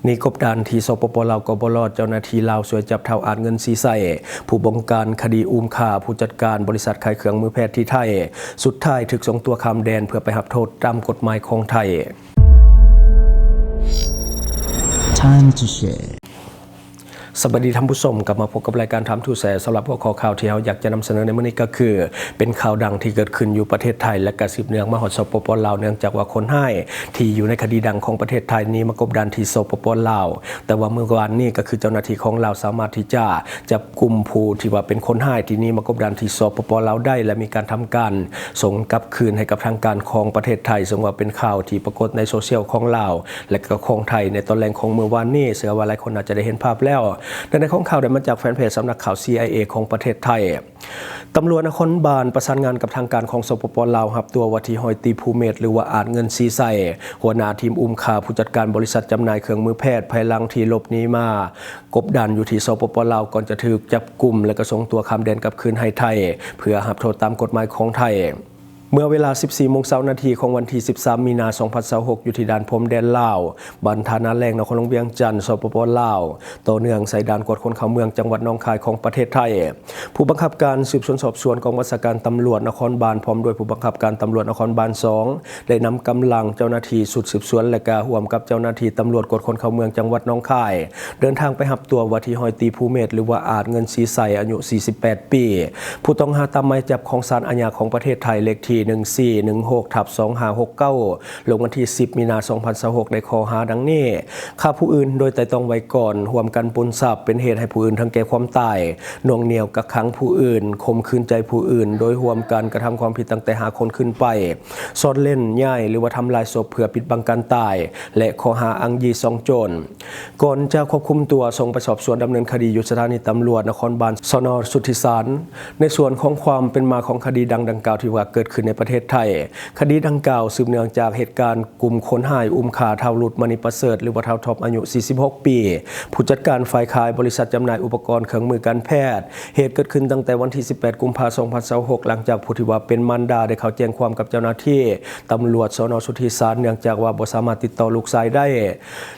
นี่กบดานที่สปปลาวกบลเจ้าหน้าที่ลาวสวยจับเท่าอาดเงินซีไซผู้บงการคดีอุ้มฆ่าผู้จัดการบริษัทขายเครื่องมือแพทย์ที่ไทยสุดท้ายถึกส่งตัวข้ามแดนเพื่อไปรับโทษตามกฎหมายของไทย Time to shareสวัสดีท่านผู้ชมกลับมาพบกับรายการถามทูแสสำหรับหัวข้อข่าวที่เราอยากจะนำเสนอในมื้อนี้ก็คือเป็นข่าวดังที่เกิดขึ้นอยู่ประเทศไทยและกระสืบเนื่องมาฮอดสปปลาวเนื่องจากว่าคนให้ที่อยู่ในคดีดังของประเทศไทยนี้มากบดานที่สปปลาวแต่ว่าเมื่อวานนี้ก็คือเจ้าหน้าที่ของลาวสามารถที่จะจับกุมผู้ที่ว่าเป็นคนให้ที่นี้มากบดานที่สปปลาวได้และมีการทำการส่งกลับคืนให้กับทางการของประเทศไทยซึ่งว่าเป็นข่าวที่ปรากฏในโซเชียลของลาวและก็ของไทยในตอนแรกของเมื่อวานนี้เชื่อว่าหลายคนอาจจะได้เห็นภาพแล้วในของข่าวได้มาจากแฟนเพจสำนักข่าว CIA ของประเทศไทยตำรวจนครบาลประสานงานกับทางการของสปปลาวรับตัววัที่หอยตีภูเมศหรือว่าอาจเงินซีไซหัวหน้าทีมอุ้มฆ่าผู้จัดการบริษัทจำหน่ายเครื่องมือแพทย์ภายหลังที่หลบหนีมากบดานอยู่ที่สปปลาวก่อนจะถูกจับกุมและก็ส่งตัวข้ามแดนกลับคืนให้ไทยเพื่อรับโทษตามกฎหมายของไทยเมื่อเวลา 14:20 น.ของวันที่ 13 มีนาคม 2026 อยู่ที่ด่านพรมแดนลาวบ้านทานาแรงนครหลวงเวียงจันทร์สปปลาวต่อเนื่องใส่ด่านกวดคนเข้าเมืองจังหวัดหนองคายของประเทศไทยผู้บังคับการสืบสวนสอบสวนกองบัญชาการตำรวจนครบาลพร้อมด้วยผู้บังคับการตำรวจนครบาล 2ได้นำกำลังเจ้าหน้าที่ชุดสืบสวนและก็ร่วมกับเจ้าหน้าที่ตำรวจกวดคนเข้าเมืองจังหวัดหนองคายเดินทางไปรับตัววัที่หอยตีภูเมศหรือว่าอาจเงินศรีใสอายุ 48 ปีผู้ต้องหาตามหมายจับของศาลอาญาของประเทศไทยเลขที่1416/2569 ลงวันที่ 10 มีนาคม 2026 ในข้อหาดังนี้ฆ่าผู้อื่นโดยไตร่ตรองไว้ก่อนร่วมกันปล้นทรัพย์เป็นเหตุให้ผู้อื่นถึงแก่ความตายหน่วงเหนี่ยวกักขังผู้อื่นข่มขืนใจผู้อื่นโดยร่วมกันกระทำความผิดตั้งแต่5 คนขึ้นไปซ่อนเล่นย้ายหรือว่าทำลายศพเพื่อปิดบังการตายและข้อหาอ้างยี่ซ่องโจรก่อนจะควบคุมตัวส่งไปสอบสวนดำเนินคดีอยู่สถานีตำรวจนครบาลสน.สุทธิสารในส่วนของความเป็นมาของคดีดังกล่าวที่ว่าเกิดขึ้นในประเทศไทยคดีดังกล่าวสืบเนื่องจากเหตุการณ์กลุ่มคนหายอุ้มฆ่าเท่าหลุดมณีประเสริฐหรือว่าเท่าท็อปอายุ 46 ปีผู้จัดการฝ่ายขายบริษัทจำหน่ายอุปกรณ์เครื่องมือการแพทย์เหตุเกิดขึ้นตั้งแต่วันที่ 18 กุมภาพันธ์ 2026 หลังจากผู้ที่ว่าเป็นมารดาได้เข้าแจ้งความกับเจ้าหน้าที่ตำรวจสน.สุทธิสารเนื่องจากว่าบ่สามารถติดต่อลูกชายได้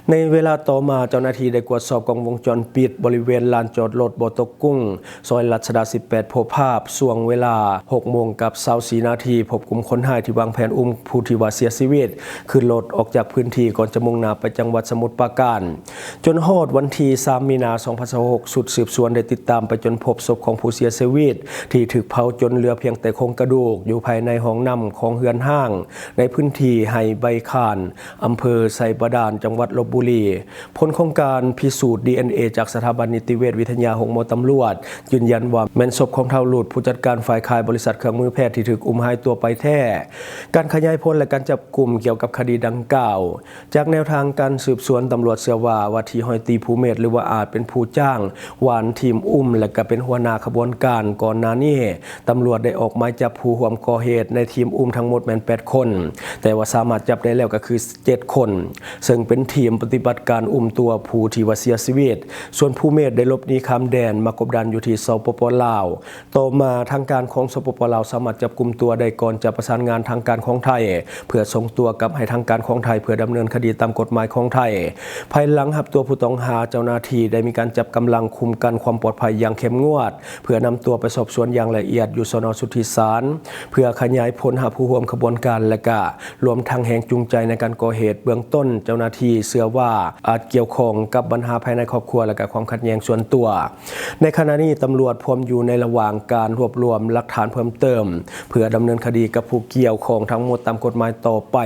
ในเวลาต่อมาเจ้าหน้าที่ได้ตรวจสอบกล้องวงจรปิดบริเวณลานจอดรถบ่อตกกุ้งซอยรัชดา 18 พบภาพช่วงเวลา 6:24 น.พบกลุ่มคนหายที่วางแผนอุ้มผู้ที่ว่าเสียชีวิตขึ้นรถออกจากพื้นที่ก่อนจะมุ่งหน้าไปจังหวัดสมุทรปราการจนฮอดวันที่3 มีนาคม 2026 สุดสืบสวนได้ติดตามไปจนพบศพของผู้เสียชีวิตที่ถูกเผาจนเหลือเพียงแต่โครงกระดูกอยู่ภายในห้องน้ำของเฮือนห้างในพื้นที่ไห่ใบข่านอำเภอไสบาดาลจังหวัดลพบุรีผลของการพิสูจน์ DNA จากสถาบันนิติเวชวิทยาของหมอตำรวจยืนยันว่าแม่นศพของเฒ่าหลุดผู้จัดการฝ่ายขายบริษัทเครื่องมือแพทย์ที่ถูกอุ้มหายตัวไปแท้การขยายผลและการจับกลุ่มเกี่ยวกับคดีดังกล่าวจากแนวทางการสืบสวนตำรวจเชื่อว่าวัที่หอยตีภูเมศหรือว่าอาจเป็นผู้จ้างวานทีมอุ้มและก็เป็นหัวหน้าขบวนการก่อนหน้านี้ตำรวจได้ออกหมายจับผู้ร่วมก่อเหตุในทีมอุ้มทั้งหมดแม่น8 คนแต่ว่าสามารถจับได้แล้วก็คือ7 คนซึ่งเป็นทีมปฏิบัติการอุ้มตัวผู้ที่ว่าเสียชีวิตส่วนภูเมศได้หลบหนีข้ามแดนมากบดานอยู่ที่สปปลาวต่อมาทางการของสปปลาวสามารถจับกุมตัวได้ก่อนจะประสานงานทางการของไทยเพื่อส่งตัวกลับให้ทางการของไทยเพื่อดำเนินคดีตามกฎหมายของไทยภายหลังรับตัวผู้ต้องหาเจ้าหน้าที่ได้มีการจับกำลังคุมกันความปลอดภัยอย่างเข้มงวดเพื่อนำตัวไปสอบสวนอย่างละเอียดอยู่สน.สุทธิสารเพื่อขยายผลหาผู้ร่วมขบวนการและก็รวมทั้งแรงจูงใจในการก่อเหตุเบื้องต้นเจ้าหน้าที่เชื่อว่าอาจเกี่ยวข้องกับปัญหาภายในครอบครัวและก็ความขัดแย้งส่วนตัวในขณะนี้ตำรวจพร้อมอยู่ในระหว่างการรวบรวมหลักฐานเพิ่มเติมเพื่อดำเนินคดีกับผู้เกี่ยวข้องทั้งหมดตามกฎหมายต่อไป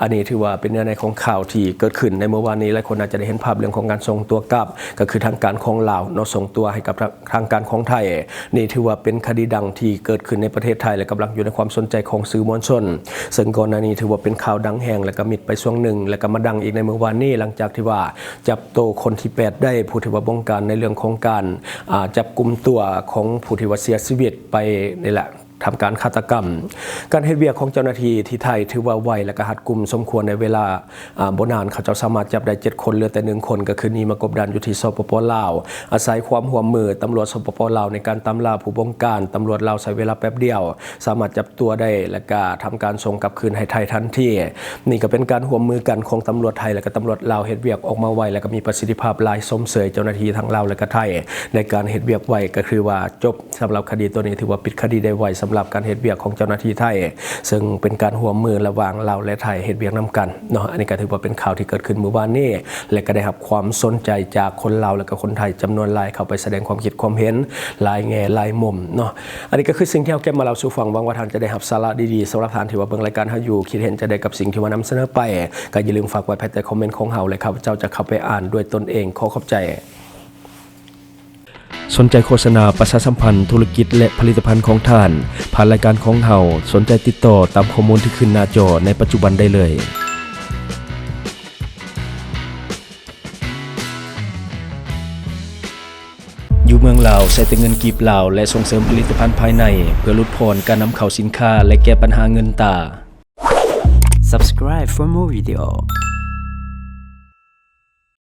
อันนี้ถือว่าเป็นเนื้อในของข่าวที่เกิดขึ้นในเมื่อวานนี้หลายคนอาจจะได้เห็นภาพเรื่องของการส่งตัวกลับก็คือทางการของลาวเนาะส่งตัวให้กับทางการของไทยนี่ถือว่าเป็นคดีดังที่เกิดขึ้นในประเทศไทยและกำลังอยู่ในความสนใจของสื่อมวลชนซึ่งก่อนหน้านี้ถือว่าเป็นข่าวดังแห่งและก็มิดไปช่วงหนึ่งและก็มาดังอีกในเมื่อวานนี้หลังจากที่ว่าจับตัวคนที่8ได้ผู้ที่ว่าบงการในเรื่องของการจับกุมตัวของผู้ที่ว่าเสียชีวิตไปนี่แหละ ทำการฆาตกรรมการเฮ็ดเวียกของเจ้าหน้าที่ที่ไทยถือว่าไวและก็หัดกุมสมควรในเวลาบ่นานเขาเจ้าสามารถจับได้7คนเหลือแต่1คนก็คือนี่มากบดานอยู่ที่สปปลาวอาศัยความร่วมมือตำรวจสปปลาวในการตามล่าผู้บงการตำรวจลาวใช้เวลาแป๊บเดียวสามารถจับตัวได้และก็ทำการส่งกลับคืนให้ไทยทันทีนี่ก็เป็นการร่วมมือกันของตำรวจไทยและก็ตำรวจลาวเฮ็ดเวียกออกมาไวและก็มีประสิทธิภาพหลายสมเสยเจ้าหน้าที่ทั้งลาวและก็ไทยในการเฮ็ดเวียกไวก็คือว่าจบสำหรับคดีตัวนี้ถือว่าปิดคดีได้ไวสำหรับการเฮ็ดเวียกของเจ้าหน้าที่ไทยซึ่งเป็นการร่วมมือระหว่างลาวและไทยเฮ็ดเวียกนํกันเนาะอันนี้ก็ถือว่าเป็นข่าวที่เกิดขึ้นเมื่อวานนี้และก็ได้รับความสนใจจากคนลาวและก็คนไทยจำนวนหลายเข้าไปแสดงความคิดความเห็นหลายแง่หลายมุมเนาะอันนี้ก็คือสิ่งที่เราเก็บมาเล่าสู่ฟังหวังว่าท่านจะได้รับสาระดีๆสำหรับท่านที่ว่าเบิ่งรายการเฮาอยู่คิดเห็นจะได้กับสิ่งที่ว่านำเสนอไปก็อย่าลืมฝากไว้ภายใต้คอมเมนต์ของเฮาเลยครับเจ้าจะเข้าไปอ่านด้วยตนเองขอขอบใจสนใจโฆษณาประชาสัมพันธ์ธุรกิจและผลิตภัณฑ์ของท่านผ่านรายการของเฮาสนใจติดต่อตามข้อมูลที่ขึ้นหน้าจอในปัจจุบันได้เลยอยู่เมืองลาวใช้แต่เงินกีบลาวและส่งเสริมผลิตภัณฑ์ภายในเพื่อลดพรการนำเข้าสินค้าและแก้ปัญหาเงินตา Subscribe for more video.